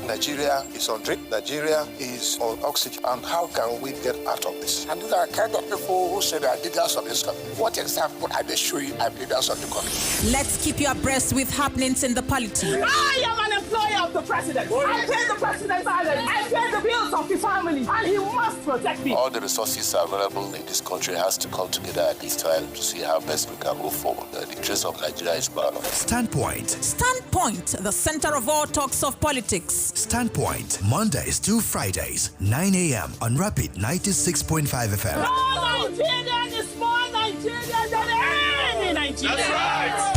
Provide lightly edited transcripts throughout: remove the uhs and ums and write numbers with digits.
Nigeria is on drip, Nigeria is on oxygen, and how can we get out of this? And these are the kind of people who say they are leaders of this country. What example are they showing as leaders of the country? Let's keep you abreast with happenings in the polity. I am an employer of the president. I pay the president's salary. I pay the bills of his family, and he must protect me. All the resources available in this country has to come together at this time to see how best we can move forward. The interest of Nigeria is paramount. Standpoint. Standpoint, the center of all talks of politics. Standpoint, Mondays to Fridays, 9 a.m. on Rapid 96.5 FM. No Nigerian is more Nigerian than any Nigerian. That's right.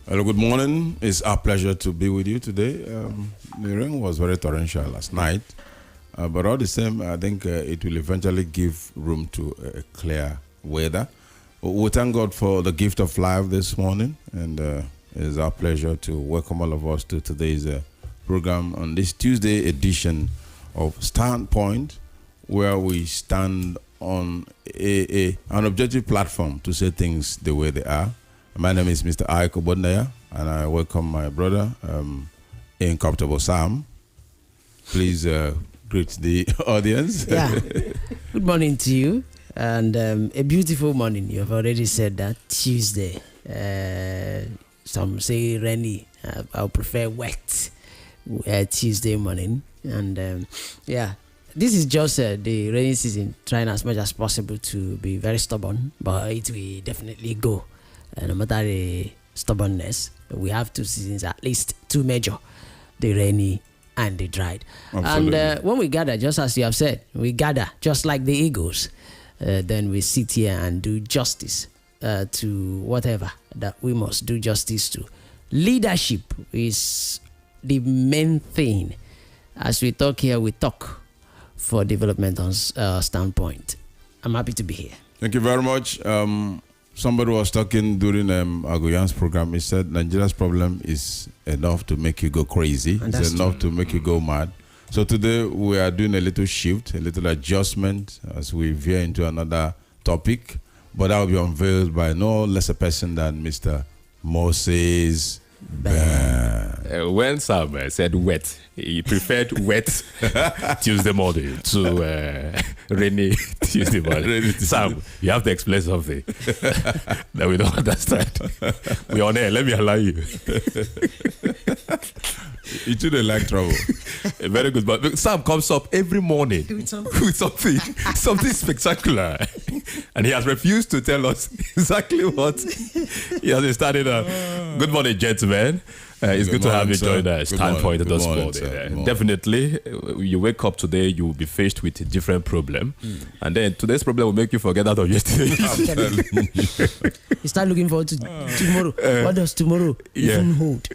Hello, good morning. It's our pleasure to be with you today. The rain was very torrential last night, but all the same, I think it will eventually give room to a clear weather. We thank God for the gift of life this morning, and it's our pleasure to welcome all of us to today's program on this Tuesday edition of Standpoint, where we stand on an objective platform to say things the way they are. My name is Mr. Aiko Bodnaya, and I welcome my brother, Incorruptible Sam. Please greet the audience. Yeah. Good morning to you, and a beautiful morning. You have already said that. Tuesday. Some say rainy. I'll prefer wet Tuesday morning. And yeah, this is just the rainy season, trying as much as possible to be very stubborn, but it will definitely go. No matter the stubbornness, we have 2 seasons, at least 2 major, the rainy and the dried. Absolutely. And when we gather, just as you have said, we gather just like the eagles. Then we sit here and do justice to whatever that we must do justice to. Leadership is the main thing. As we talk here, we talk for development on Standpoint. I'm happy to be here. Thank you very much. Somebody was talking during Agoyan's program. He said Nigeria's problem is enough to make you go crazy. It's enough to make you go mad. So today we are doing a little shift, a little adjustment as we veer into another topic. But that will be unveiled by no less a person than Mr. Moses Ben. When Sam said wet, he preferred wet Tuesday morning to rainy Tuesday morning. Sam, you have to explain something that we don't understand. We're on air, let me allow you. You two don't like trouble. Very good. But Sam comes up every morning with something spectacular. And he has refused to tell us exactly what he has started on. Good morning, gentlemen. It's good to have you join us. Standpoint this morning. Definitely, you wake up today, you will be faced with a different problem. And then today's problem will make you forget that of yesterday. You start looking forward to tomorrow. What does tomorrow even hold?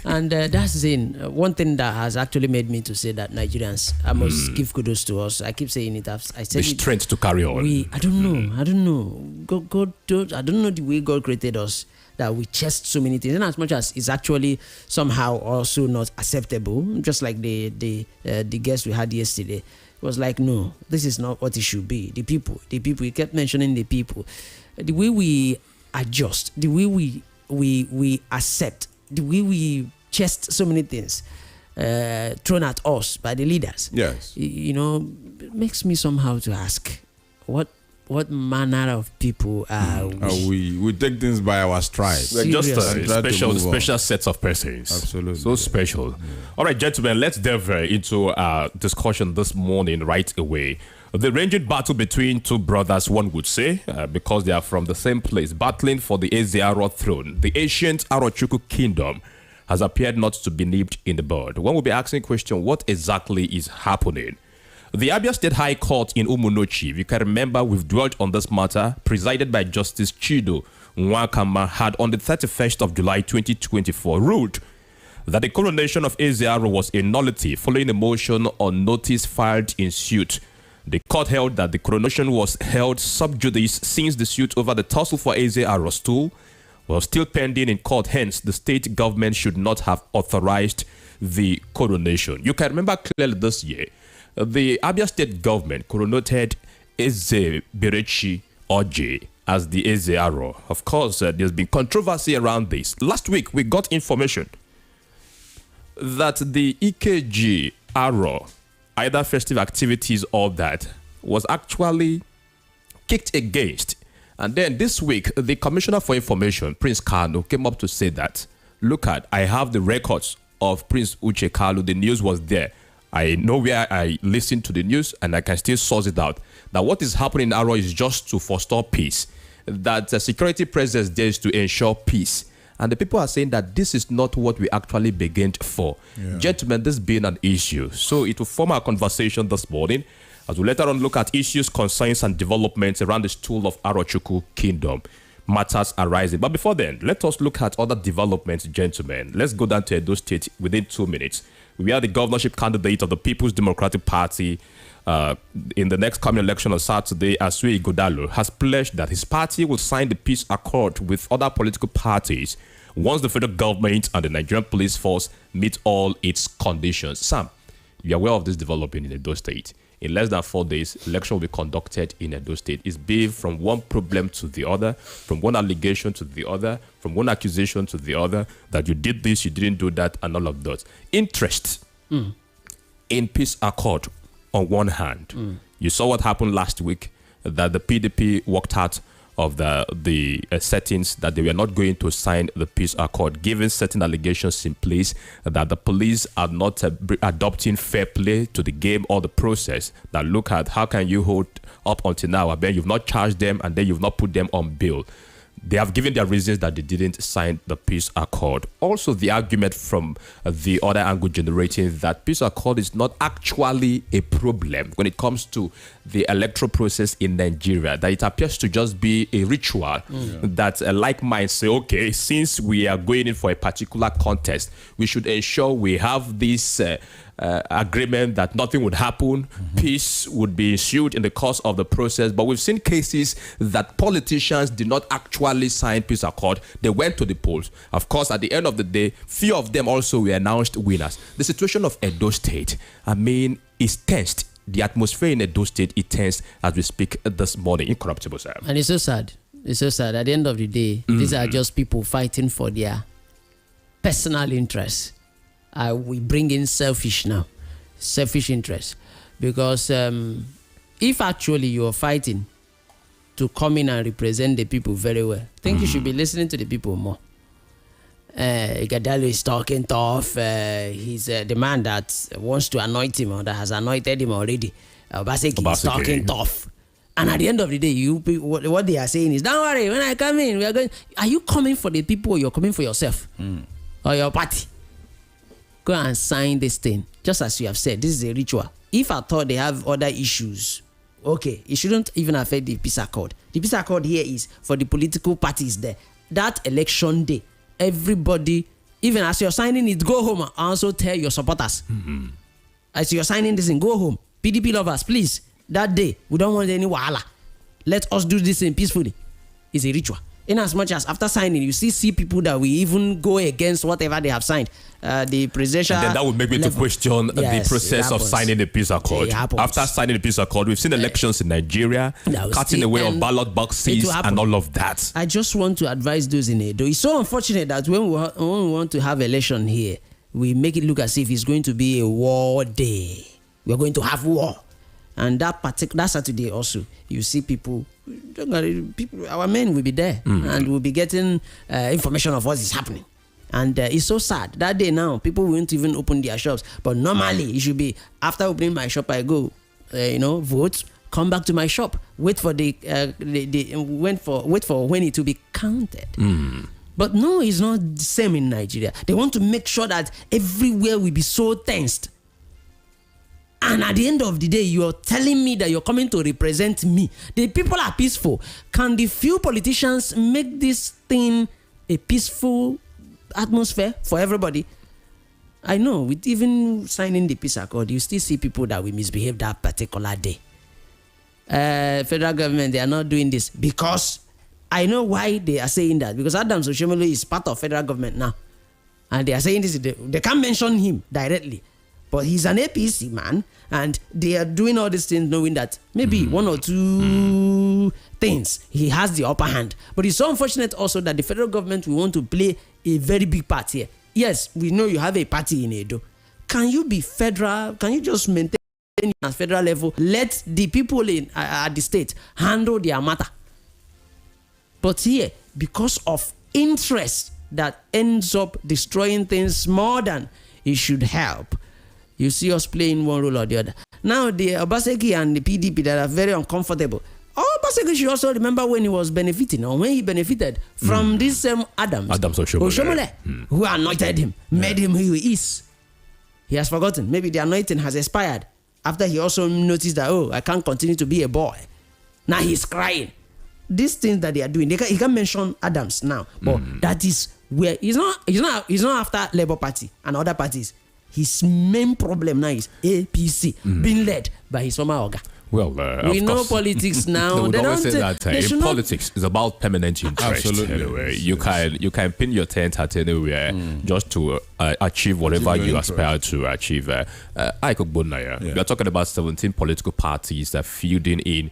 And that's in one thing that has actually made me to say that Nigerians, I must give kudos to us. I keep saying it. I said the strength to carry on. I don't know. God, I don't know the way God created us, that we chest so many things, and as much as it's actually somehow also not acceptable, just like the guest we had yesterday, it was like, no, this is not what it should be. The people, we kept mentioning the people. The way we adjust, the way we accept, the way we chest so many things thrown at us by the leaders. Yes. It makes me somehow to ask, what manner of people are we? We take things by our stride. We're just a special set of persons. Absolutely. So special. Yeah. All right, gentlemen, let's delve into our discussion this morning right away. The ranging battle between two brothers, one would say, because they are from the same place, battling for the Ezearo throne. The ancient Arochukwu kingdom has appeared not to be nipped in the bud. One will be asking the question, what exactly is happening? The Abia State High Court in Umunochi, if you can remember, we've dwelt on this matter, presided by Justice Chido Nwakama had on the 31st of July 2024 ruled that the coronation of Eze Aro was a nullity following a motion on notice filed in suit. The court held that the coronation was held sub judice since the suit over the tussle for Eze Aro's stool was still pending in court. Hence, the state government should not have authorized the coronation. You can remember clearly this year, the Abia state government coronated Eze Berechi Oje as the Eze Aro. Of course, there's been controversy around this. Last week, we got information that the EKG Aro, either festive activities or that, was actually kicked against. And then this week, the Commissioner for Information, Prince Kanu, came up to say that, look at, I have the records of Prince Uche Kalu. The news was there. I know where I listened to the news and I can still source it out. That what is happening in Aro is just to forestall peace. That the security presence there is to ensure peace. And the people are saying that this is not what we actually began for. Yeah. Gentlemen, this being an issue. So it will form our conversation this morning as we later on look at issues, concerns, and developments around the stool of Arochukwu Kingdom. Matters arising. But before then, let us look at other developments, gentlemen. Let's go down to Edo State within 2 minutes. We are the governorship candidate of the People's Democratic Party in the next coming election on Saturday. Asui Godalo has pledged that his party will sign the peace accord with other political parties once the federal government and the Nigerian police force meet all its conditions. Sam, you are aware of this development in Edo State. In less than 4 days, election will be conducted in Edo State. It's been from one problem to the other, from one allegation to the other, from one accusation to the other, that you did this, you didn't do that, and all of that. Interest in peace accord on one hand. You saw what happened last week, that the PDP walked out of the settings that they were not going to sign the peace accord, given certain allegations in place that the police are not adopting fair play to the game or the process. That look at how can you hold up until now, and then you've not charged them and then you've not put them on bail. They have given their reasons that they didn't sign the peace accord. Also, the argument from the other angle generating that peace accord is not actually a problem when it comes to the electoral process in Nigeria, that it appears to just be a ritual that like minds say, okay, since we are going in for a particular contest, we should ensure we have this agreement that nothing would happen, peace would be ensued in the course of the process. But we've seen cases that politicians did not actually sign peace accord. They went to the polls. Of course, at the end of the day, few of them also were announced winners. The situation of Edo State, I mean, is tensed. The atmosphere in Edo State is tense as we speak this morning. Incorruptible, sir. And it's so sad. It's so sad. At the end of the day, these are just people fighting for their personal interests. We bring in selfish interest, because if actually you're fighting to come in and represent the people very well, I think you should be listening to the people more. Gadalo is talking tough. He's the man that wants to anoint him or that has anointed him already. Obaseki is talking tough. And at the end of the day, what they are saying is, don't worry, when I come in, we are going. Are you coming for the people or you're coming for yourself or your party? Go and sign this thing. Just as you have said, this is a ritual. If I thought they have other issues, okay, it shouldn't even affect the peace accord. The peace accord here is for the political parties there. That election day, everybody, even as you're signing it, go home and also tell your supporters. As you're signing this thing, go home. PDP lovers, please, that day, we don't want any wahala. Let us do this thing peacefully. It's a ritual. In as much as after signing, you see people that will even go against whatever they have signed. The presidential. And then that would make me to question the process of signing the peace accord. After signing the peace accord, we've seen elections in Nigeria, cutting away of ballot boxes and all of that. I just want to advise those in Edo. It's so unfortunate that when we want to have election here, we make it look as if it's going to be a war day. We're going to have war. And that Saturday also, you see people, our men will be there and will be getting information of what is happening. And it's so sad. That day now, people won't even open their shops. But normally, it should be, after opening my shop, I go, vote, come back to my shop, wait for wait for when it will be counted. But no, it's not the same in Nigeria. They want to make sure that everywhere will be so tensed. And at the end of the day, you're telling me that you're coming to represent me. The people are peaceful. Can the few politicians make this thing a peaceful atmosphere for everybody? I know, with even signing the peace accord, you still see people that will misbehave that particular day. Federal government, they are not doing this because I know why they are saying that. Because Adams Oshiomhole is part of federal government now. And they are saying this, they can't mention him directly. But he's an APC man, and they are doing all these things knowing that maybe one or two things, he has the upper hand. But it's so unfortunate also that the federal government will want to play a very big part here. Yes, we know you have a party in Edo. Can you be federal? Can you just maintain at federal level? Let the people in at the state handle their matter. But here, because of interest that ends up destroying things more than it should help, you see us playing one role or the other. Now, the Obaseki and the PDP that are very uncomfortable. Obaseki should also remember when he was benefiting, or when he benefited from this same Adams Oshiomhole, who anointed him, made him who he is. He has forgotten. Maybe the anointing has expired after he also noticed that, oh, I can't continue to be a boy. Now he's crying. These things that they are doing, he can mention Adams now, but that is where he's not after Labour Party and other parties. His main problem now is APC being led by his former Oga. Well, we know politics now. They always say that in politics it's about permanent interest. Absolutely. Anyway, you can pin your tent at anywhere just to achieve whatever you aspire to achieve. Ike Ogbonnaya, we are talking about 17 political parties that fielding in,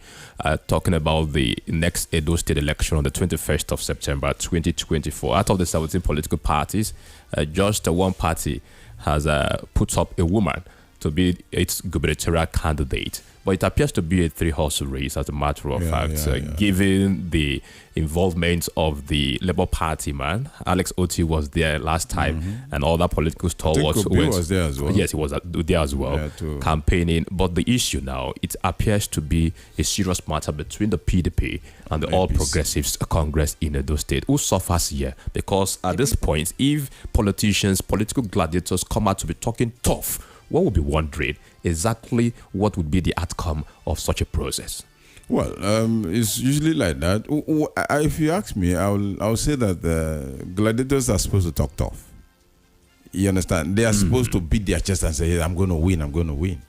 talking about the next Edo State election on the 21st of September 2024. Out of the 17 political parties, just one party has put up a woman to be its gubernatorial candidate. But it appears to be a three-horse race, as a matter of fact, given the involvement of the Labour Party man. Alex Otti was there last time, and all that political stalwarts was there as well. Yes, he was there as well, campaigning. But the issue now, it appears to be a serious matter between the PDP and the All Progressives Congress in Edo State. Who suffers here? Because at this point, if politicians, political gladiators come out to be talking tough, one would be wondering exactly what would be the outcome of such a process. Well, it's usually like that. If you ask me, I'll say that the gladiators are supposed to talk tough. You understand? They are supposed to beat their chest and say, hey, I'm going to win, I'm going to win.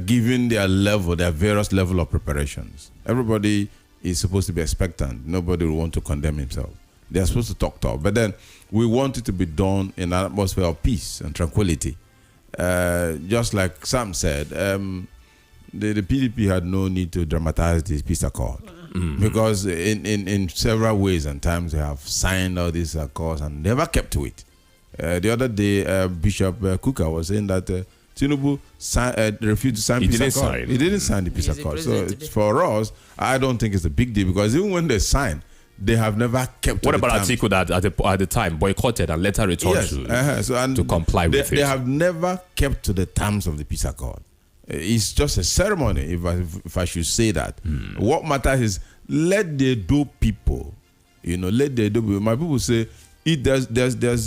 Given their level, their various level of preparations. Everybody is supposed to be expectant. Nobody will want to condemn himself. They are supposed to talk tough. But then we want it to be done in an atmosphere of peace and tranquility. Just like Sam said, the PDP had no need to dramatize this peace accord because in several ways and times they have signed all these accords and never kept to it. The other day, Bishop Kuka was saying that Tinubu refused to sign peace accord. He didn't sign the peace accord. So for us, I don't think it's a big deal because even when they sign, they have never kept. What about Atiku that at the time boycotted and later returned to comply with it? They have never kept to the terms of the peace accord. It's just a ceremony, if I should say that. What matters is let the Edo people, let the Edo people. My people say, there's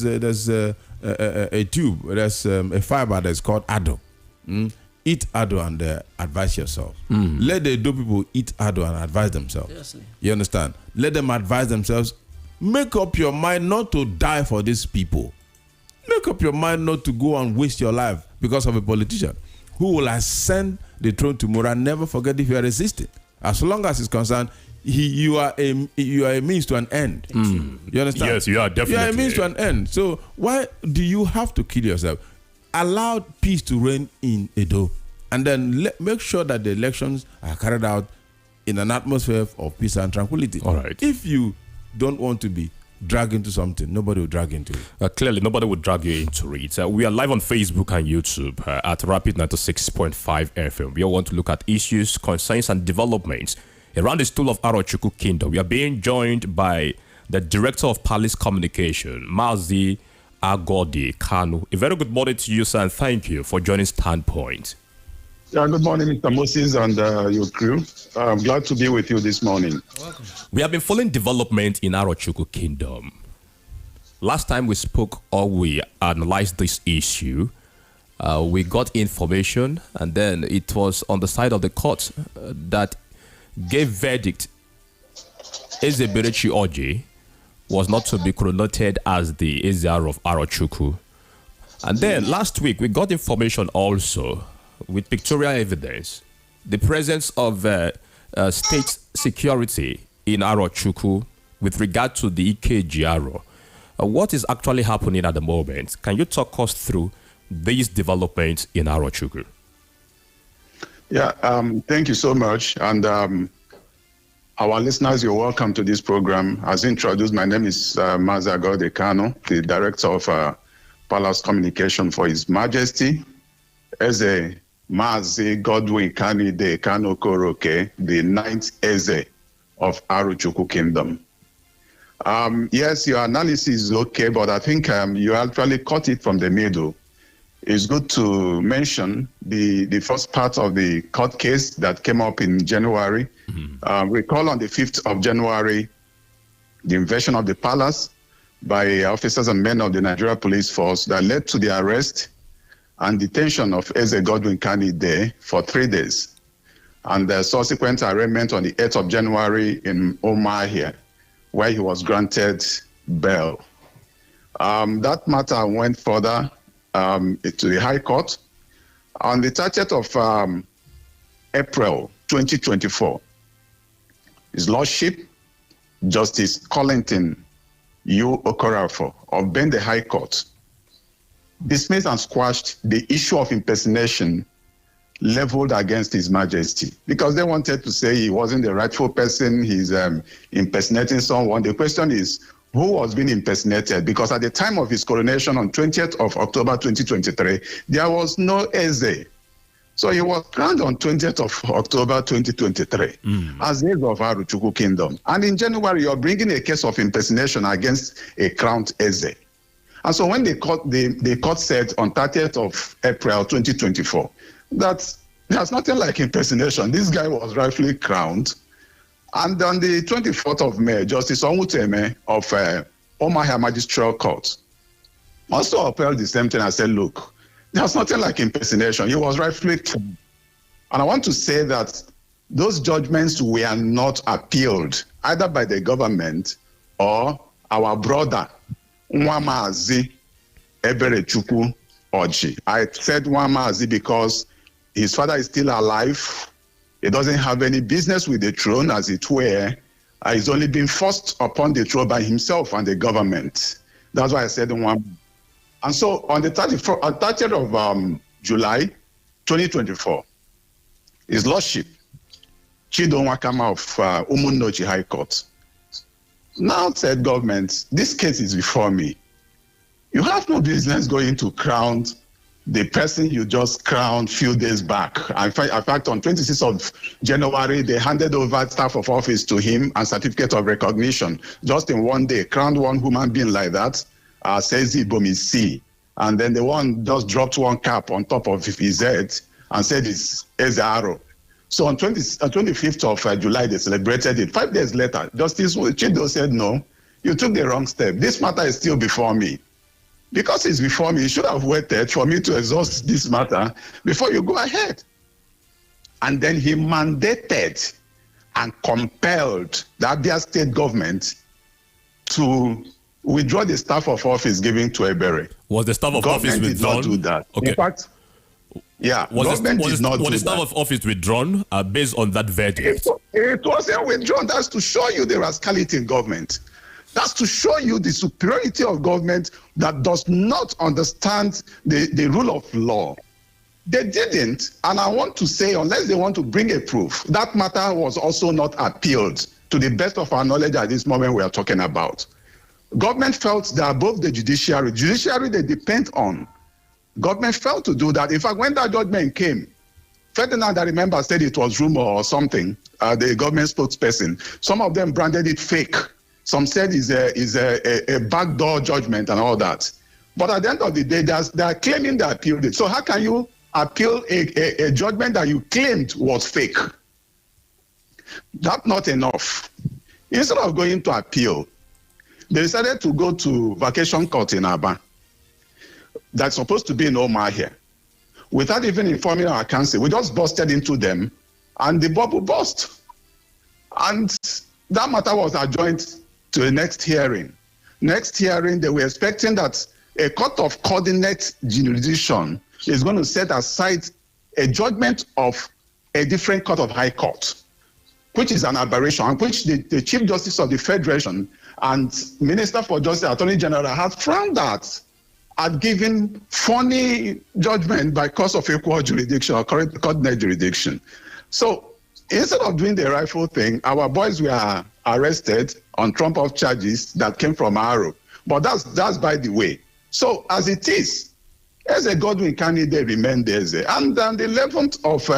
a tube, there's a fiber that's called Ado. Eat Ado and advise yourself. Let the Edo people eat Ado and advise themselves. Seriously. You understand? Let them advise themselves. Make up your mind not to die for these people. Make up your mind not to go and waste your life because of a politician who will ascend the throne tomorrow and never forget if you are resisting. As long as it's concerned, you are a means to an end. You understand? Yes, you are definitely. You are a means to an end. So why do you have to kill yourself? Allow peace to reign in Edo, and then make sure that the elections are carried out in an atmosphere of peace and tranquility. All right. If you don't want to be dragged into something, nobody will drag into it. Clearly, nobody will drag you into it. We are live on Facebook and YouTube at Rapid 96.5 FM. We all want to look at issues, concerns, and developments around the stool of Arochukwu Kingdom. We are being joined by the Director of Palace Communication, Mazi Agodi Kanu. A very good morning to you, sir, and thank you for joining Standpoint. Yeah, good morning, Mr. Moses and your crew. I'm glad to be with you this morning. Welcome. We have been following development in Arochukwu Kingdom. Last time we spoke or we analyzed this issue, we got information, and then it was on the side of the court that gave verdict. Ezeberechi Orji was not to be chronoted as the Ezearo of Arochukwu. And then last week, we got information also with pictorial evidence, the presence of state security in Arochukwu with regard to the EKGRO. What is actually happening at the moment? Can you talk us through these developments in Arochukwu? Yeah, thank you so much. And our listeners, you're welcome to this program. As introduced, my name is Maza Gode Kano, the Director of Palace Communication for His Majesty. Eze Mazi Godwin Kani de Kano Koroke, the 9th Eze of Arochukwu Kingdom. Yes, your analysis is okay, but I think you actually cut it from the middle. It's good to mention the first part of the court case that came up in January. Recall on the 5th of January, the invasion of the palace by officers and men of the Nigeria Police Force that led to the arrest and detention of Eze Godwin Kani there for 3 days. And the subsequent arraignment on the 8th of January in Omahia, where he was granted bail. That matter went further to the High Court. On the 30th of April 2024, His Lordship, Justice Collington U. Okorafor of Bende High Court, dismissed and squashed the issue of impersonation leveled against His Majesty, because they wanted to say he wasn't the rightful person, he's impersonating someone. The question is, who was being impersonated? Because at the time of his coronation on 20th of October 2023, there was no Eze. So he was crowned on 20th of October 2023 as Eze of Arochukwu Kingdom. And in January, you're bringing a case of impersonation against a crowned Eze. And so when the court said on 30th of April 2024 that there's nothing like impersonation, this guy was rightfully crowned. And on the 24th of May, Justice Onwuteme of Omahia Magistrate Court also upheld the same thing and said, look, there's nothing like impersonation. He was rightfully crowned. And I want to say that those judgments were not appealed either by the government or our brother, Nwamazi Eberechukwu Orji. I said Nwamazi because his father is still alive. He doesn't have any business with the throne, as it were. He's only been forced upon the throne by himself and the government. That's why I said Nwamazi. And so on the 30th of July 2024, His Lordship, Chido Nwakama of Umunnochi High Court, now said, government, this case is before me. You have no business going to crown the person you just crowned a few days back. In fact, on 26th of January, they handed over staff of office to him and certificate of recognition. Just in one day, crowned one human being like that, Sezi Bomisi. And then the one just dropped one cap on top of his head and said it's Ezearo. So on 25th of July, they celebrated it. 5 days later, Justice Chido said, no, you took the wrong step. This matter is still before me. Because it's before me, you should have waited for me to exhaust this matter before you go ahead. And then he mandated and compelled the Abia State government to withdraw the staff of office given to Ebere. Was the staff of office withdrawn? Government did not do that. Okay. In fact, yeah, was the staff that. of office withdrawn based on that verdict? It wasn't withdrawn. That's to show you the rascality in government. That's to show you the superiority of government that does not understand the rule of law. They didn't, and I want to say, unless they want to bring a proof, that matter was also not appealed to the best of our knowledge at this moment we are talking about. Government felt they're above the judiciary. Judiciary they depend on. Government failed to do that. In fact, when that judgment came, Ferdinand, I remember, said it was rumor or something, the government spokesperson. Some of them branded it fake. Some said is a backdoor judgment and all that. But at the end of the day, they are claiming they appealed it. So how can you appeal a judgment that you claimed was fake? That's not enough. Instead of going to appeal, they decided to go to vacation court in Aba. That's supposed to be in Omahia. without even informing our council. We just busted into them and the bubble burst. And that matter was adjourned to the next hearing. Next hearing, they were expecting that a court of coordinate jurisdiction is going to set aside a judgment of a different court of high court, which is an aberration, and which the Chief Justice of the Federation and Minister for Justice, Attorney General, have frowned at giving phony judgment by cause of equal jurisdiction or coordinate jurisdiction. So instead of doing the rightful thing, our boys were arrested on trump-up charges that came from Aro. But that's by the way. So as it is, Eze Godwin candidate remained Eze. And on the 11th of,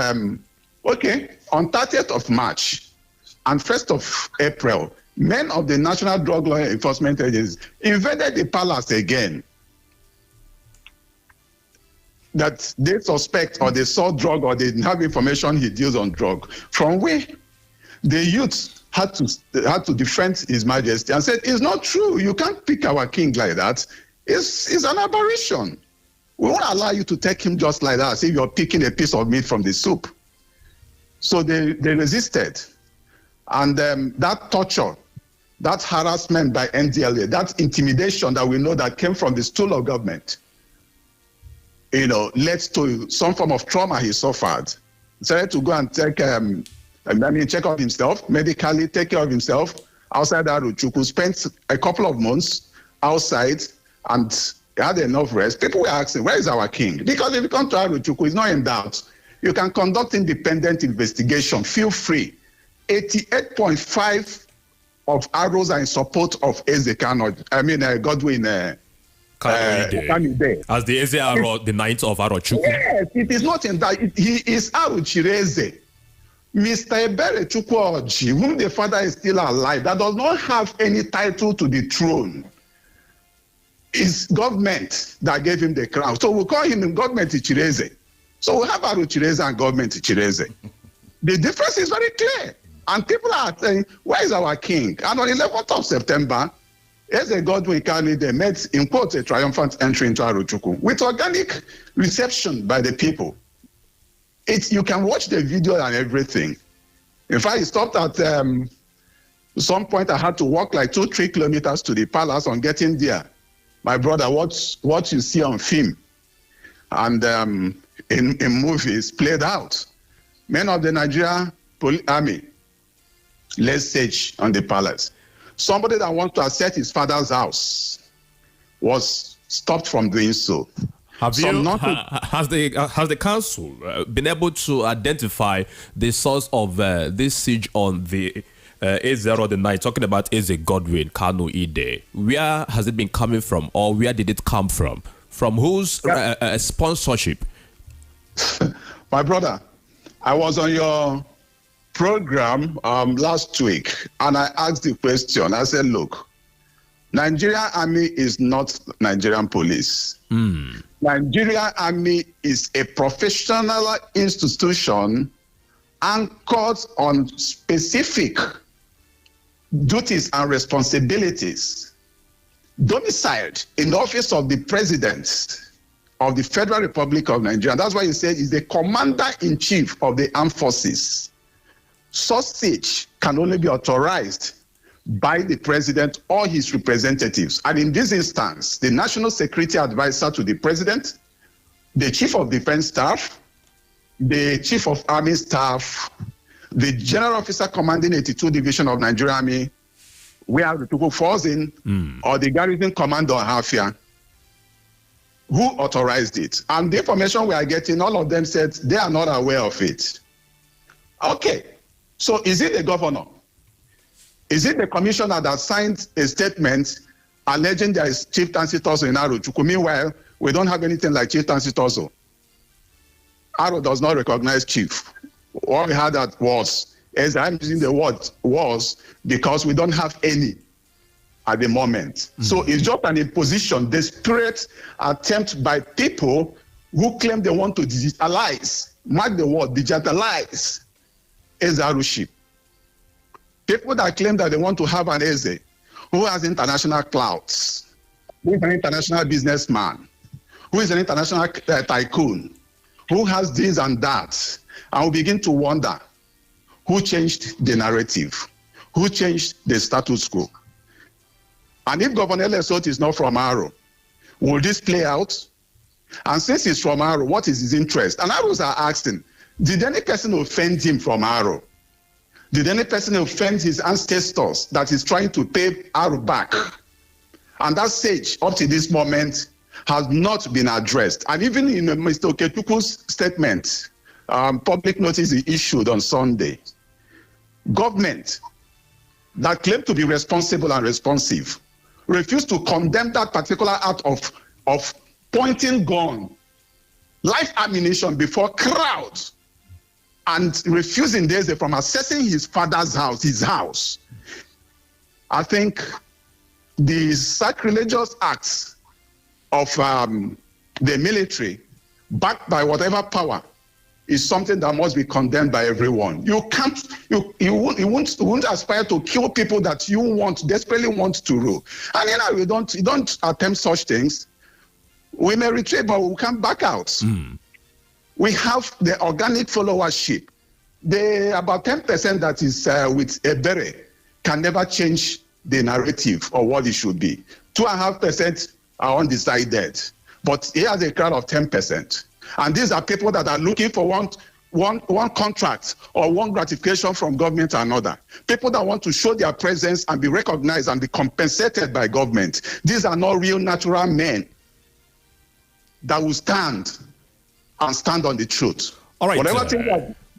on 30th of March and 1st of April, men of the National Drug Law Enforcement Agency invaded the palace again. That they suspect or they saw drug or they have information he deals on drug. From where the youth had to defend His Majesty and said, it's not true. You can't pick our king like that. It's an aberration. We won't allow you to take him just like that, as if you're picking a piece of meat from the soup. So they resisted. And that torture, that harassment by NDLA, that intimidation that we know that came from the stool of government, led to some form of trauma he suffered. He started to go and check on himself, medically take care of himself outside Arochukwu, spent a couple of months outside and had enough rest. People were asking, where is our king? Because if you come to Arochukwu, he's not in doubt. You can conduct independent investigation, feel free. 88.5 of arrows are in support of Godwin Kanide. As the Eze Aro, the ninth of Arochukwu. Yes, it is not in that. He is Aruchireze. Mr. Ebere Chukwuoji, whom the father is still alive, that does not have any title to the throne. It's government that gave him the crown. So we call him government Ichireze. So we have Aruchireze and government Ichireze. The difference is very clear. And people are saying, where is our king? And on the 11th of September, Eze Godwin Kanide made, in quotes, a triumphant entry into Arochukwu with organic reception by the people. You can watch the video and everything. In fact, he stopped at some point. I had to walk like 2-3 kilometers to the palace on getting there. My brother, what you see on film and in movies played out. Men of the Nigeria Army laid siege on the palace. Somebody that wants to assert his father's house was stopped from doing so. Has the council been able to identify the source of this siege on the A0 the night, talking about Eze Godwin Kanu Ide? Where has it been coming from, or where did it come from? From whose sponsorship? My brother, I was on your program last week, and I asked the question. I said, look, Nigerian Army is not Nigerian police. Nigerian Army is a professional institution anchored on specific duties and responsibilities, domiciled in the office of the President of the Federal Republic of Nigeria. That's why he said he's the Commander-in-Chief of the Armed Forces. Sausage can only be authorized by the President or his representatives. And in this instance, the National Security Advisor to the President, the Chief of Defense Staff, the Chief of Army Staff, the General Officer commanding 82 Division of Nigerian Army, where the people falls in, or the Garrison Commander or Hafia, who authorized it. And the information we are getting, all of them said they are not aware of it. Okay, so is it the governor? Is it the commissioner that signed a statement alleging there is chieftaincy Tozo in Arochukwu? Meanwhile, we don't have anything like chieftaincy Tozo. Aro does not recognize chief. What we had that was, as I'm using the word was, because we don't have any at the moment. So it's just an imposition, desperate attempt by people who claim they want to digitalize, mark the word, digitalize Ezeruship. People that claim that they want to have an Eze who has international clouds, who is an international businessman, who is an international tycoon, who has this and that, and we begin to wonder who changed the narrative, who changed the status quo. And if Governor Lesot is not from Aro, will this play out? And since he's from Aro, what is his interest? And Aros are asking, did any person offend him from Aro? Did any person offend his ancestors that is trying to pay Aro back? And that stage, up to this moment, has not been addressed. And even in Mr. Okechukwu's statement, public notice he issued on Sunday, government that claimed to be responsible and responsive refused to condemn that particular act of pointing gun, live ammunition before crowds, and refusing Eze from accessing his father's house, his house. I think the sacrilegious acts of the military, backed by whatever power, is something that must be condemned by everyone. You can't, you won't aspire to kill people that you desperately want to rule. And you don't attempt such things. We may retreat, but we come back out. We have the organic followership. The about 10% that is with Ebere can never change the narrative or what it should be. 2.5% are undecided, but he has a crowd of 10%. And these are people that are looking for one contract or one gratification from government or another. People that want to show their presence and be recognized and be compensated by government. These are not real natural men that will stand on the truth. All right.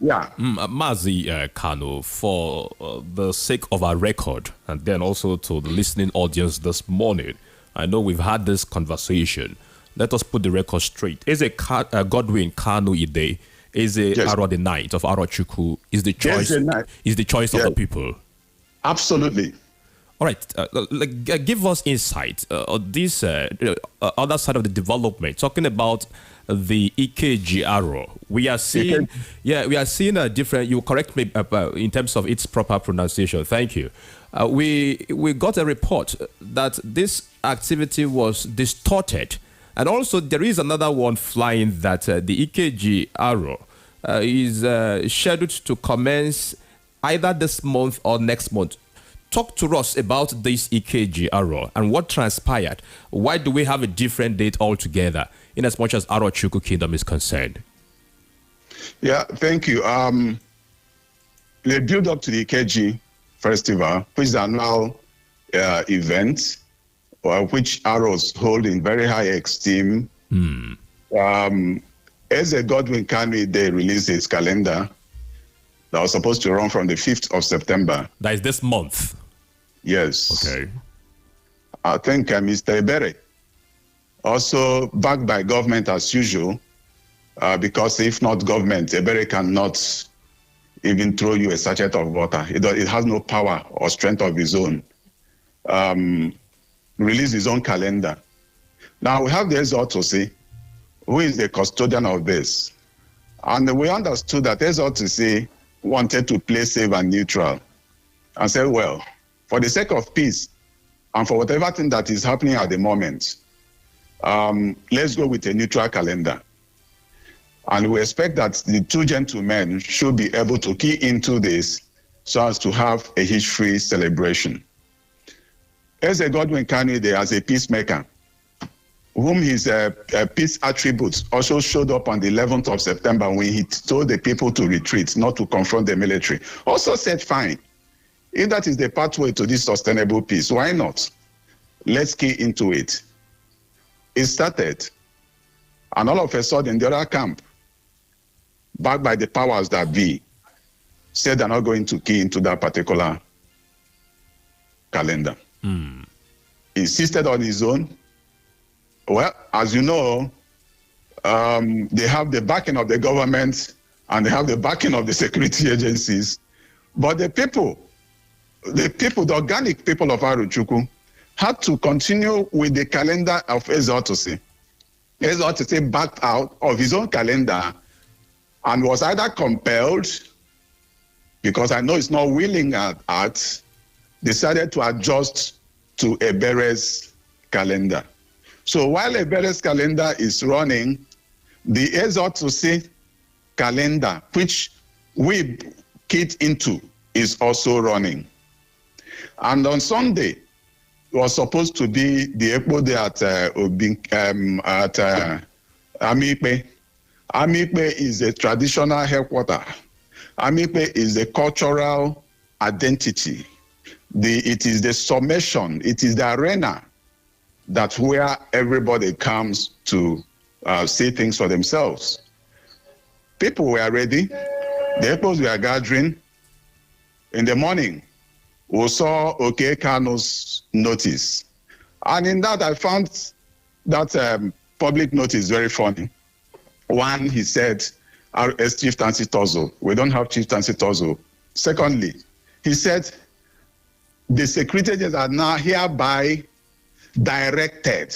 Mazi Kano, for the sake of our record, and then also to the listening audience this morning, I know we've had this conversation. Let us put the record straight. Is a Godwin Kanu Ide, is a Aro the Knight of Arochukwu, is the choice of the people? Absolutely. All right, give us insight on this other side of the development, talking about the EKG Aro. We are seeing, we are seeing a different. You correct me in terms of its proper pronunciation. Thank you. We got a report that this activity was distorted, and also there is another one flying that the EKG Aro is scheduled to commence either this month or next month. Talk to us about this EKG Aro and what transpired. Why do we have a different date altogether in as much as Arochukwu Kingdom is concerned? Yeah, thank you. The build up to the EKG Festival, which is an annual event, which Aros hold in very high esteem. As a Godwin Kanu, they released his calendar that was supposed to run from the 5th of September. That is this month? Yes. Okay. I think Mr. Ebere, also backed by government as usual, because if not government, Ebere cannot even throw you a sachet of water. It has no power or strength of its own. Release his own calendar. Now we have the Ezotose, who is the custodian of this. And we understood that Ezotose wanted to play safe and neutral and said, well, for the sake of peace and for whatever thing that is happening at the moment, let's go with a neutral calendar. And we expect that the two gentlemen should be able to key into this so as to have a history celebration. As a Godwin Kanu, as a peacemaker, whom his peace attributes also showed up on the 11th of September when he told the people to retreat, not to confront the military. Also said, fine, if that is the pathway to this sustainable peace, why not? Let's key into it. It started, and all of a sudden, the other camp, backed by the powers that be, said they're not going to key into that particular calendar. He insisted on his own. Well, as you know, they have the backing of the government and they have the backing of the security agencies. But the people, the organic people of Arochukwu, had to continue with the calendar of Ezotose. Ezotose backed out of his own calendar and was either compelled, because I know it's not willing at, decided to adjust to Ebere's calendar. So while Ebere's calendar is running, The Ezotusi calendar, which we keyed into, is also running. And on Sunday, it was supposed to be the Ekpo Day at Amikpe. Amikpe is a traditional headquarter. Amikpe is a cultural identity. It is the summation, it is the arena that where everybody comes to see things for themselves. People were ready. The Ekpos were gathering. In the morning, we saw OK Kano's notice. And in that, I found that public notice very funny. One, he said, as Chieftaincy Tozo. We don't have Chieftaincy Tozo. Secondly, he said, the security agents are now hereby directed.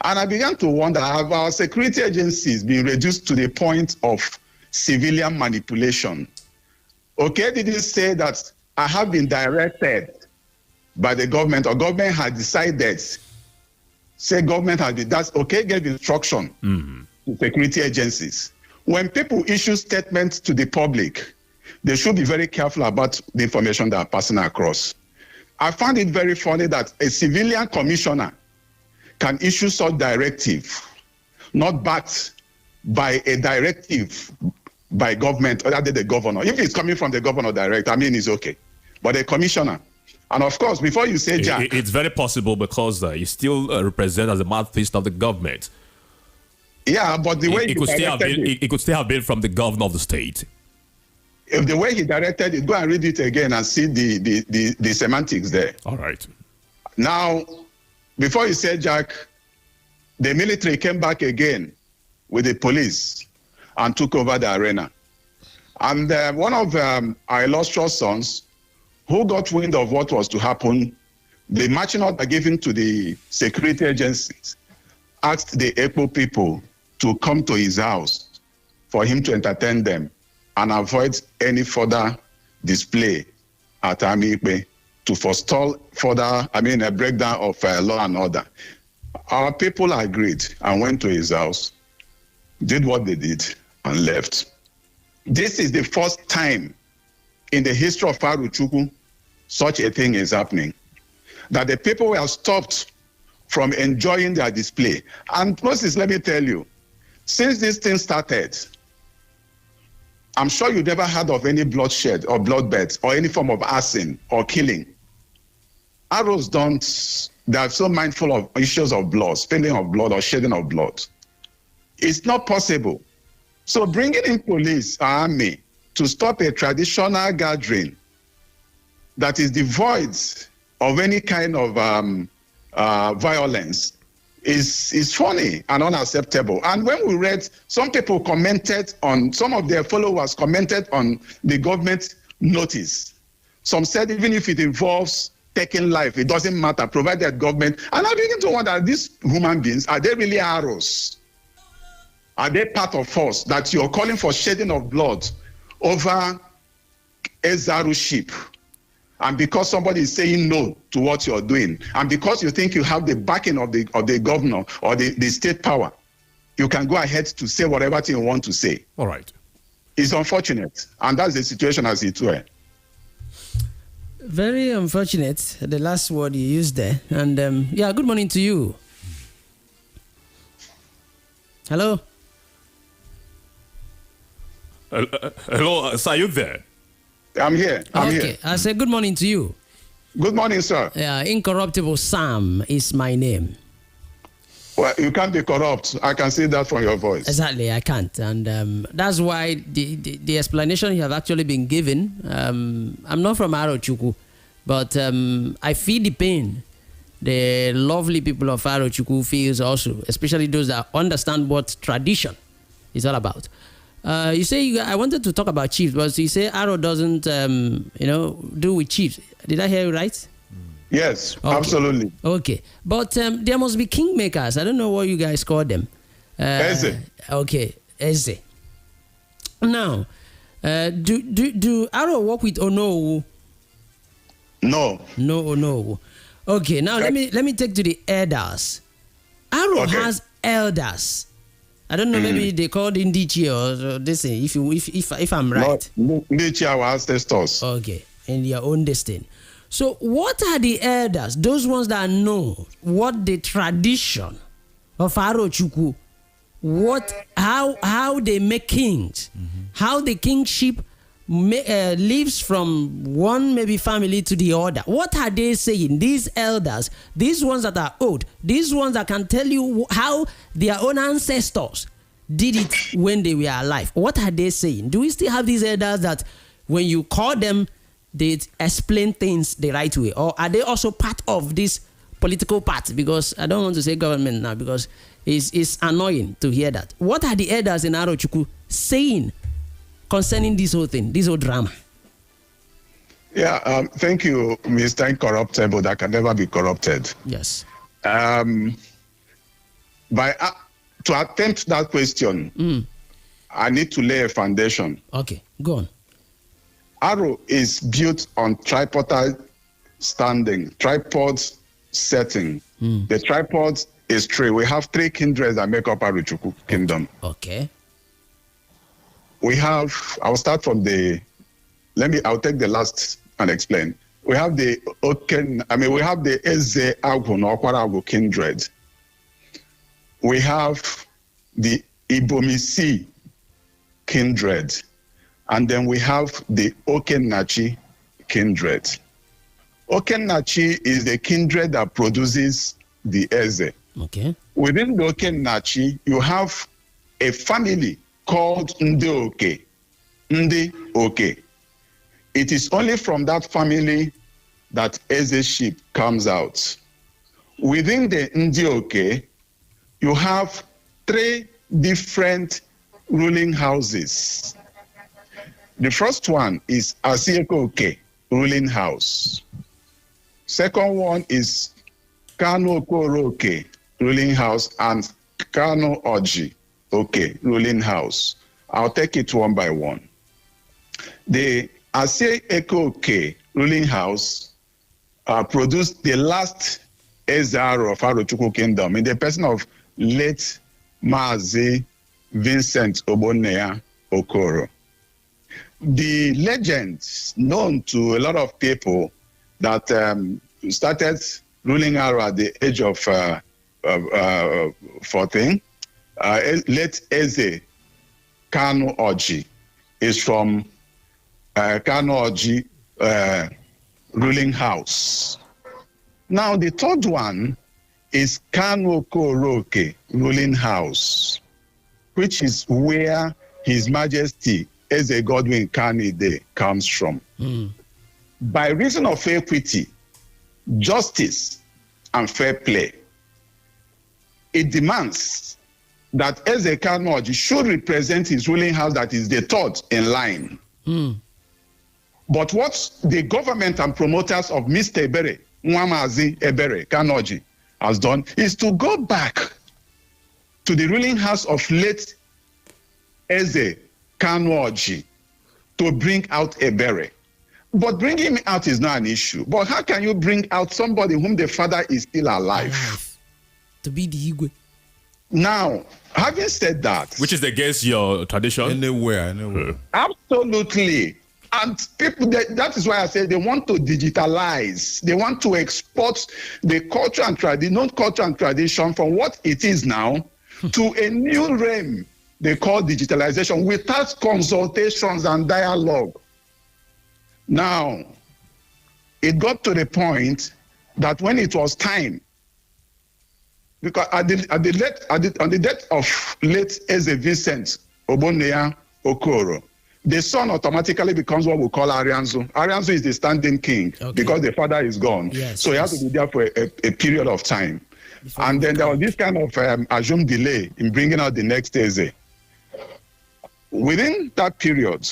And I began to wonder, have our security agencies been reduced to the point of civilian manipulation? Okay, didn't say that I have been directed by the government, or government had decided. Say government has been, that's okay, gave instruction to security agencies. When people issue statements to the public, they should be very careful about the information they are passing across. I found it very funny that a civilian commissioner can issue such directive, not backed by a directive by government, or rather the governor. If it's coming from the governor direct, I mean, it's okay. But a commissioner, and of course, before you say Jack... It's very possible because you still represent as a mouthpiece of the government. Yeah, but the way it could still have been from the governor of the state. If the way he directed it, go and read it again and see the semantics there. All right. Now, before you say Jack, the military came back again with the police and took over the arena. And one of our illustrious sons, who got wind of what was to happen, the marching order given to the security agencies, asked the Ekpo people to come to his house for him to entertain them and avoid any further display at Amikpe to forestall further, a breakdown of law and order. Our people agreed and went to his house, did what they did, and left. This is the first time in the history of Arochukwu such a thing is happening, that the people were stopped from enjoying their display. And Moses, let me tell you, since this thing started, I'm sure you never heard of any bloodshed or bloodbath or any form of arson or killing. Arrows they are so mindful of issues of blood, spilling of blood or shedding of blood. It's not possible. So bringing in police or army to stop a traditional gathering that is devoid of any kind of violence is funny and unacceptable. And when we read, some people commented on, some of their followers commented on the government notice. Some said even if it involves taking life, it doesn't matter, provided government. And I begin to wonder, these human beings, are they really arrows? Are they part of us that you're calling for shedding of blood over Ezaru sheep? And because somebody is saying no to what you're doing, and because you think you have the backing of the governor or the state power, you can go ahead to say whatever thing you want to say. All right. It's unfortunate, and that's the situation as it were. Very unfortunate, the last word you used there. And good morning to you. Hello? Hello, sir, you there? I'm here. I'm here. I said good morning to you. Good morning, sir. Incorruptible Sam is my name. Well, you can't be corrupt. I can see that from your voice. Exactly, I can't. And that's why the explanation you have actually been given, I'm not from Arochukwu, but I feel the pain the lovely people of Arochukwu feels also, especially those that understand what tradition is all about. You say I wanted to talk about chiefs, but you say Aro doesn't, do with chiefs. Did I hear you right? Yes, okay. Absolutely. Okay, but there must be kingmakers. I don't know what you guys call them. Eze. Okay, Eze. Now, do Aro work with Onowu? No. No Onowu. Okay, now let me take to the elders. Aro has elders. I don't know, maybe they called Indichi or this thing, if I'm right. No, Indichi, our ancestors. Okay, in your own destiny. So what are the elders, those ones that know what the tradition of Arochukwu, how they make kings, how the kingship lives from one maybe family to the other? What are they saying? These elders, these ones that are old, these ones that can tell you how their own ancestors did it when they were alive. What are they saying? Do we still have these elders that when you call them, they explain things the right way? Or are they also part of this political part? Because I don't want to say government now, because it's annoying to hear that. What are the elders in Arochukwu saying concerning this whole thing, this whole drama? Yeah, thank you, Mr. Incorruptible, that can never be corrupted. Yes. To attempt that question, I need to lay a foundation. Okay, go on. Aro is built on tripartite tripod setting. The tripod is three. We have three kindreds that make up Arochukwu kingdom. Okay. We have, I'll start from I'll take the last and explain. We have the Eze Agwu na Okwara Agwu kindred. We have the Ibomisi kindred. And then we have the Okennachi kindred. Okennachi is the kindred that produces the Eze. Okay. Within the Okennachi, you have a family called Ndi Oke. It is only from that family that Eze sheep comes out. Within the Ndi Oke, you have three different ruling houses. The first one is Asieko Oke, ruling house. Second one is Kano Okoro Oke, ruling house, and Kano Oji Oke, ruling house. I'll take it one by one. The Asieko Oke, ruling house, produced the last Ezaro of Arochukwu Kingdom in the person of late Mazi Vincent Ogbonnaya Okoro. The legend known to a lot of people that started ruling Aro at the age of 14, late Eze Kano Oji, is from Kano Oji ruling house. Now the third one is Kano Okoroke ruling house, which is where His Majesty Eze Godwin Kanide comes from. By reason of equity, justice, and fair play, it demands that Eze Kano Oji should represent his ruling house that is the third in line. But what the government and promoters of Mr. Ebere, Nwamazi Ebere Kano Oji, has done is to go back to the ruling house of late Eze Kano Oji to bring out Ebere. But bringing him out is not an issue. But how can you bring out somebody whom the father is still alive? To be the Igwe. Now, having said that, which is against your tradition? Anywhere. Absolutely. And people, that is why I say they want to digitalize. They want to export the culture and tradition, non-culture and tradition from what it is now to a new realm they call digitalization without consultations and dialogue. Now, it got to the point that when it was time, because on the death of late Eze Vincent Ogbonnaya Okoro, the son automatically becomes what we call Arianzu. Arianzu is the standing king because the father is gone. Yes, so he has to be there for a period of time. And then there was this kind of assumed delay in bringing out the next Eze. Within that period,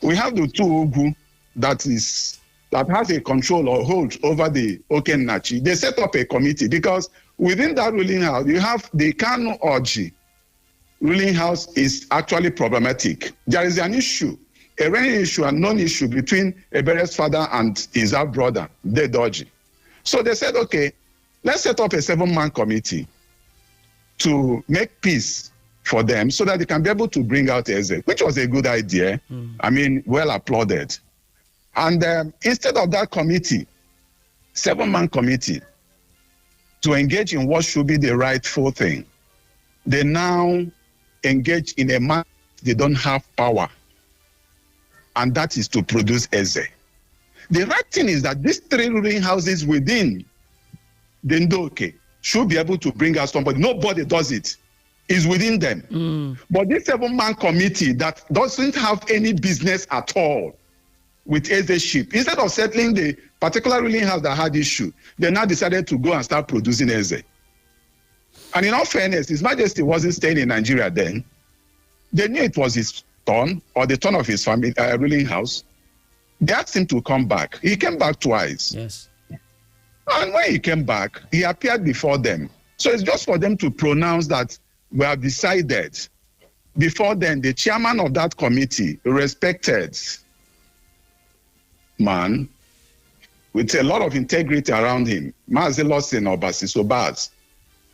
we have the two Ugu that has a control or hold over the Okennachi. They set up a committee because within that ruling house, you have the Kano Oji ruling house is actually problematic. There is an issue, a reigning issue and non-issue between Ebere's father and his half-brother, Dedoji. So they said, okay, let's set up a 7-man committee to make peace for them so that they can be able to bring out Eze, which was a good idea. I mean, well applauded. And instead of that committee, 7-man committee, to engage in what should be the rightful thing, they now engage in a matter they don't have power, and that is to produce Eze. The right thing is that these 3 ruling houses within the Ndoke should be able to bring out somebody. Nobody does it. It's within them. But this 7-man committee that doesn't have any business at all with Eze-ship, instead of settling the particular ruling house that had issue, they now decided to go and start producing Eze. And in all fairness, His Majesty wasn't staying in Nigeria then. They knew it was his turn or the turn of his family ruling house. They asked him to come back. He came back twice. Yes. And when he came back, he appeared before them. So it's just for them to pronounce that we have decided. Before then, the chairman of that committee, a respected man with a lot of integrity around him, Mazi Lawson Obasi Sobaz,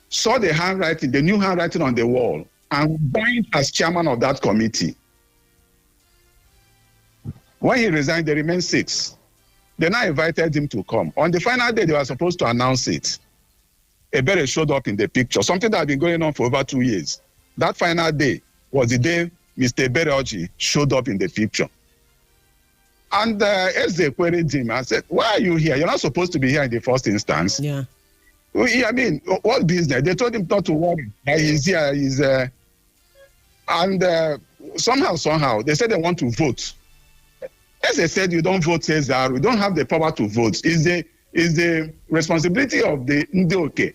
saw the handwriting, the new handwriting on the wall, and resigned as chairman of that committee. When he resigned, they remained 6. They now invited him to come. On the final day, they were supposed to announce it. Ebere showed up in the picture, something that had been going on for over 2 years. That final day was the day Mr. Ebere Oji showed up in the picture. And Eze queried him and said, why are you here? You're not supposed to be here in the first instance. Yeah. I mean, what business? They told him not to worry. He's here. Somehow, they said they want to vote. As they said, you don't vote Cesar. We don't have the power to vote. It's the responsibility of the Ndoke.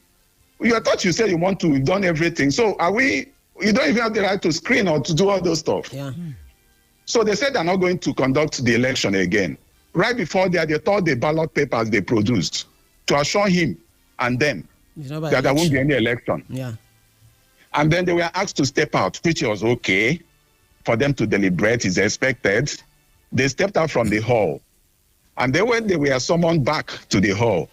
I thought you said you want to, you've done everything. So you don't even have the right to screen or to do all those stuff. Yeah. So they said they're not going to conduct the election again. Right before that, they thought the ballot papers they produced to assure him and them that there won't be any election. Yeah. And then they were asked to step out, which was okay for them to deliberate, is expected. They stepped out from the hall. And then when they were summoned back to the hall,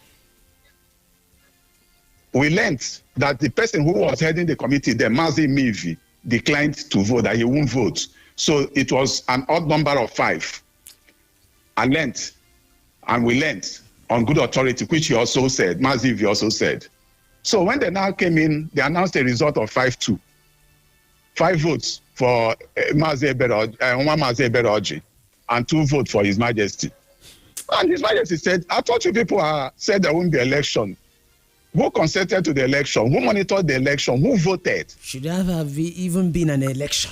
we learned that the person who was heading the committee, the Mazi Mivi, declined to vote, that he won't vote. So it was an odd number of 5. We learned on good authority, which he also said, Mazi Mivi also said. So when they now came in, they announced a result of 5-2. 5 votes for Mazi Ebere Oji, and 2 votes for His Majesty. And His Majesty said, I thought you people said there won't be election. Who consented to the election? Who monitored the election? Who voted? Should there have even been an election?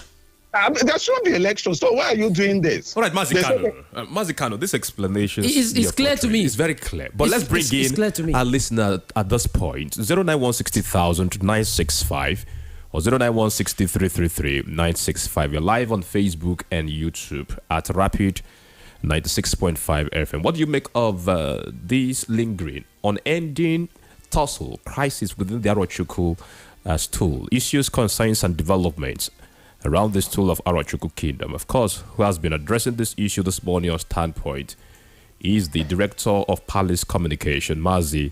There shouldn't be election. So why are you doing this? All right, Mazikano, this explanation is clear to me. It's very clear. But let's bring in our listener at this point. 09160000965 or 0916333 You're live on Facebook and YouTube at Rapid 96.5 FM. What do you make of this lingering, unending tussle, crisis within the Arochukwu stool, issues, concerns, and developments around this stool of Arochukwu Kingdom? Of course, who has been addressing this issue this morning on Standpoint is the Director of Palace Communication, Mazi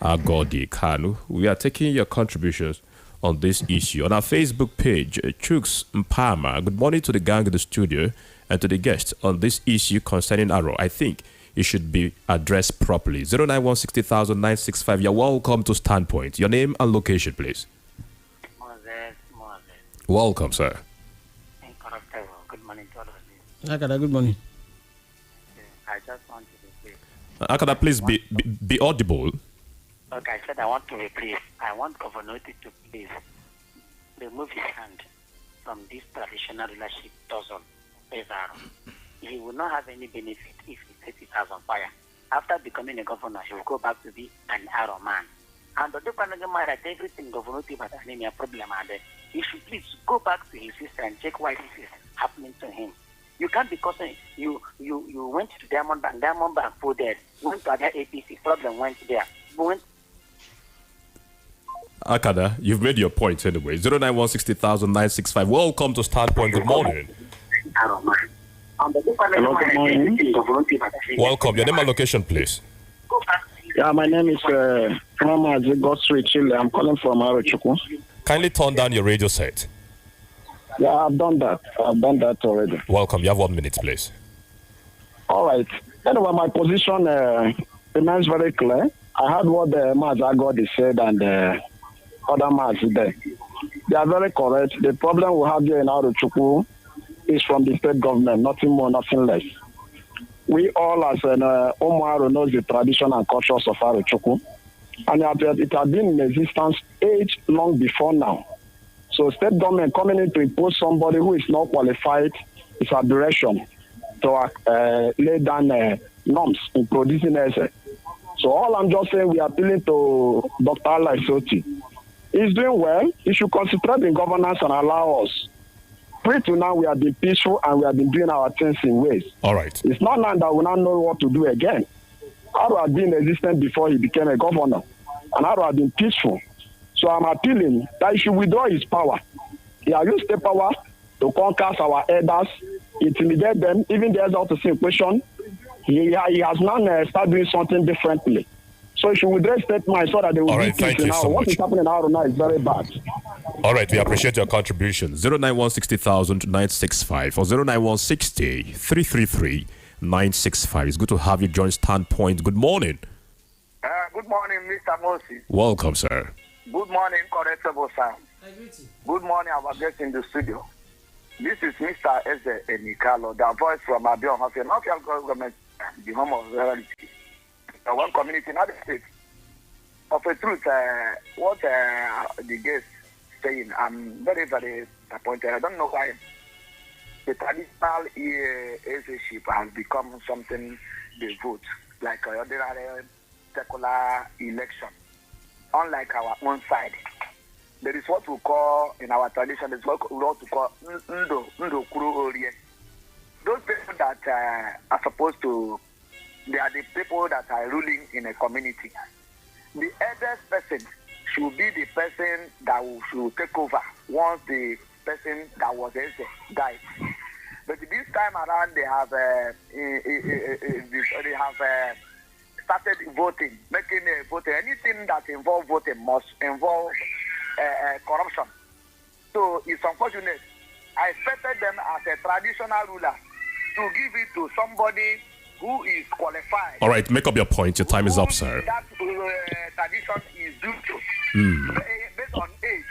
Agodi Kanu. We are taking your contributions on this issue. On our Facebook page, Chuks Mpama, good morning to the gang in the studio and to the guests on this issue concerning Aro. I think it should be addressed properly. 09160000965. You're welcome to Standpoint. Your name and location, please. Moses. Welcome, sir. Good morning to all of you. Akada, good morning. I just want to be brief. Akada, please be audible. Okay, I said I want to be brief. I want Governor to please remove his hand from this traditional leadership dozen. He will not have any benefit if he sets his house on fire. After becoming a governor, he will go back to be an arrow man. And the different that everything governor has a problem, and he should please go back to his sister and check why this is happening to him. You can't because you went to Diamond Bank put there. You went to other APC, problem went there. Akada, you've made your point anyway. 09160000965. Welcome to Standpoint. Good morning. Hello, good morning. Welcome. Your name and location, please. Yeah, my name is Mama Gosri Chile. I'm calling from Arochukwu. Kindly turn down your radio set. Yeah, I've done that. I've done that already. Welcome. You have 1 minute, please. All right. Anyway, my position remains very clear. I heard what Mazagodi said and other Maz there. They are very correct. The problem we have here in Arochukwu is from the state government, nothing more, nothing less. We all, as an Omaro, knows the tradition and cultures of Arochukwu. And it had been in existence age long before now. So state government coming in to impose somebody who is not qualified is aberration to lay down norms in producing essay. So all I'm just saying, we are appealing to Dr. Allah Isoti. He's doing well. He should concentrate in governance and allow us. Pre to now, we have been peaceful and we have been doing our things in ways. All right. It's not now that we now know what to do again. Aro had been existent before he became a governor. And Aro had been peaceful. So I'm appealing that he should withdraw his power. He has used the power to conquer our elders, intimidate them, even the elders to say question. He has now started doing something differently. So he should withdraw statement so that they will be peaceful now. What is happening now is very bad. All right, we appreciate your contribution. 091600965 or 09160-333-965. It's good to have you join Standpoint. Good morning. Good morning, Mr. Moses. Welcome, sir. Good morning, correctable sir. Good morning, our guest in the studio. This is Mr. Eze Enikalo, the voice from Abion Hofian, government, the home of reality. One community, not the state. Of a truth, what the guest saying, I'm very, very disappointed. I don't know why the traditional issue has become something they vote, like ordinary secular election. Unlike our own side, there is what we call, in our tradition, there is what we call Ndo Kuru Orie. Those people that are supposed to, they are the people that are ruling in a community. The eldest person should be the person that should take over once the person that was elder died. But this time around, they have started voting, making a voting. Anything that involves voting must involve corruption. So it's unfortunate. I expected them as a traditional ruler to give it to somebody who is qualified. All right, make up your point. Your time is up, sir. That tradition is due to. Based on age,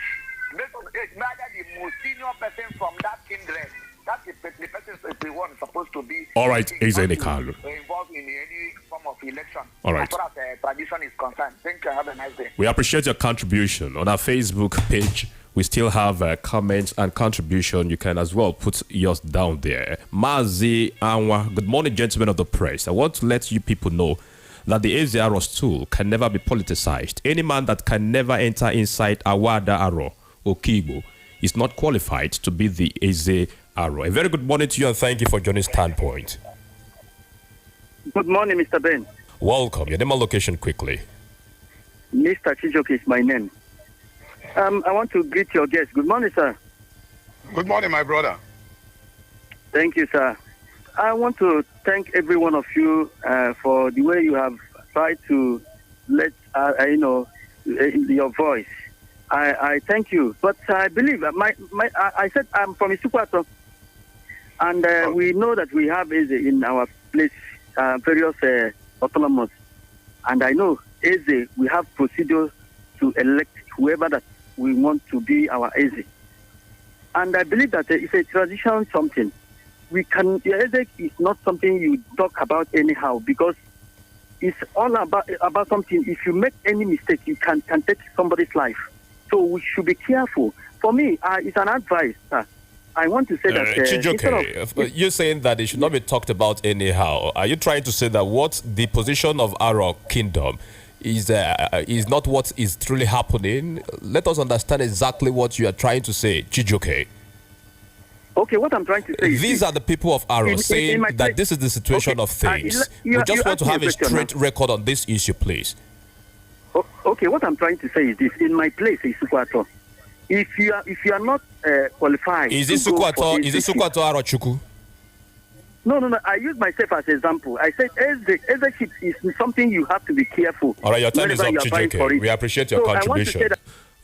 neither the most senior person from that kindred, that's the person is the one supposed to be. All right, Eze Enikalo. Involved in any form of election. All right. As far as tradition is concerned. Thank you. Have a nice day. We appreciate your contribution. On our Facebook page, we still have comments and contribution. You can as well put yours down there. Mazi Anwa, good morning, gentlemen of the press. I want to let you people know that the Eze Aro stool can never be politicized. Any man that can never enter inside Awada Aro or Kibo is not qualified to be the Eze Aro. A very good morning to you and thank you for joining Standpoint. Good morning, Mr. Ben. Welcome. Your name and location quickly. Mr. Chijoke is my name. I want to greet your guest. Good morning, sir. Good morning, my brother. Thank you, sir. I want to thank every one of you for the way you have tried to let your voice. I thank you. But I believe I said I'm from Isukwato, and we know that we have Eze in our place, various autonomous, and I know Eze we have procedures to elect whoever that we want to be our Eze. And I believe that it's a tradition something. Eze is not something you talk about anyhow, because it's all about something. If you make any mistake, you can take somebody's life. So we should be careful. For me, it's an advice. I want to say that... Chijoke, you're saying that it should not be talked about anyhow. Are you trying to say that what the position of Aro Kingdom is not what is truly happening? Let us understand exactly what you are trying to say, Chijoke. Okay, what I'm trying to say is... These are the people of Aro saying that this is the situation of things. We just want to have a straight record on this issue, please. Okay, what I'm trying to say is this. In my place, Isukwato, if you are not qualified... Is this Sukwato Aro Chuku? No. I use myself as an example. I said Ezechip is something you have to be careful. All right, your time is up, Chijoke. We appreciate your contribution.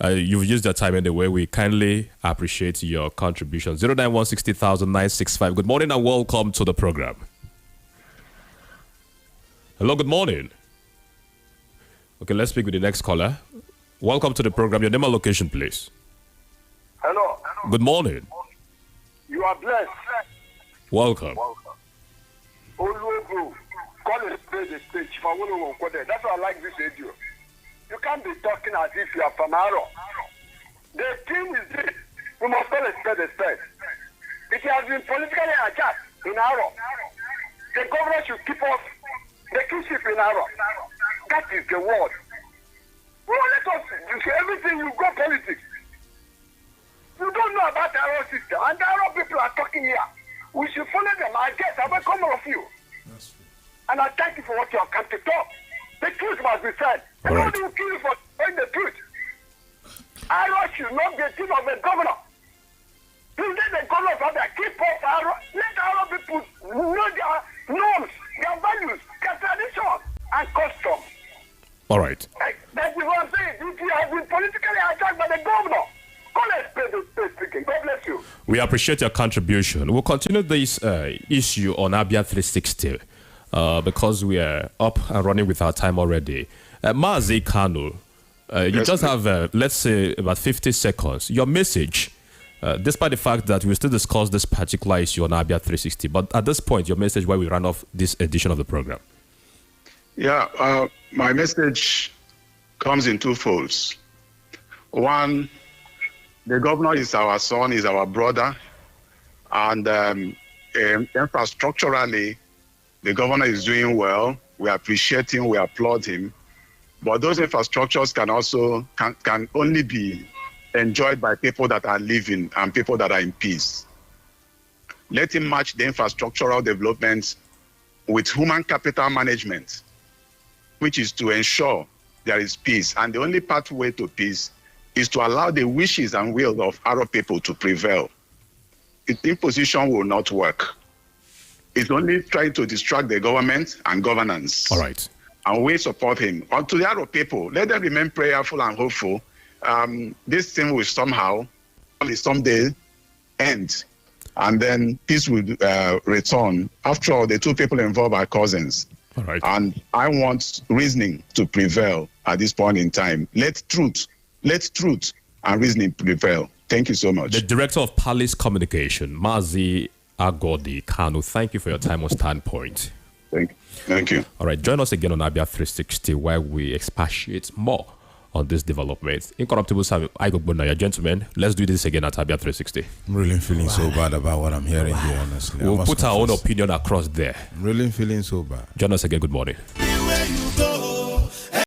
You've used your time anyway. We kindly appreciate your contribution. 091600965. Good morning and welcome to the program. Hello, good morning. Okay, let's speak with the next caller. Welcome to the program. Your name and location, please. Hello. Good morning. You are blessed. Welcome. Oluogu, call a spade a stage. That's why I like this radio. You can't be talking as if you are from Aro. The thing is this. We must call a spade a spade. It has been politically attacked in Aro. The government should keep us the kingship in Aro. That is the word. Well, let us do everything. You go politics. You don't know about the Aro system. And the Aro people are talking here. We should follow them. I guess I welcome all of you. And I thank you for what you have come to talk. The truth must be said. All right. Nobody will kill you for saying the truth. Aro should not be a team of the governor. You let the governor of the keep up Aro. Let Aro people know their norms, their values, their traditions, and customs. All right. That's what I'm saying. You have been politically attacked by the governor. Speaking. God bless you. We appreciate your contribution. We'll continue this issue on Abia 360 because we are up and running with our time already. Mazi Kanu, you just have, let's say, about 50 seconds. Your message, despite the fact that we still discuss this particular issue on Abia 360, but at this point, your message while we run off this edition of the program. Yeah, my message comes in two folds. One, the governor is our son, is our brother, and infrastructurally, the governor is doing well. We appreciate him, we applaud him, but those infrastructures can only be enjoyed by people that are living and people that are in peace. Let him match the infrastructural developments with human capital management, which is to ensure there is peace, and the only pathway to peace is to allow the wishes and will of Arab people to prevail. Imposition will not work. It's only trying to distract the government and governance. All right. And we support him. And to the Arab people, let them remain prayerful and hopeful. This thing will someday end, and then peace will return. After all, the two people involved are cousins. All right. And I want reasoning to prevail at this point in time. Let truth and reasoning prevail. Thank you so much. The Director of Palace Communication, Mazi Agodi Kanu, thank you for your time on Standpoint. Thank you. All right, join us again on Abia 360 where we expatiate more on this development. Incorruptible Sam Aigogbonaya, gentlemen, let's do this again at Abia 360. I'm really feeling so bad about what I'm hearing here, honestly. We'll put our own opinion across there. I'm really feeling so bad. Join us again. Good morning.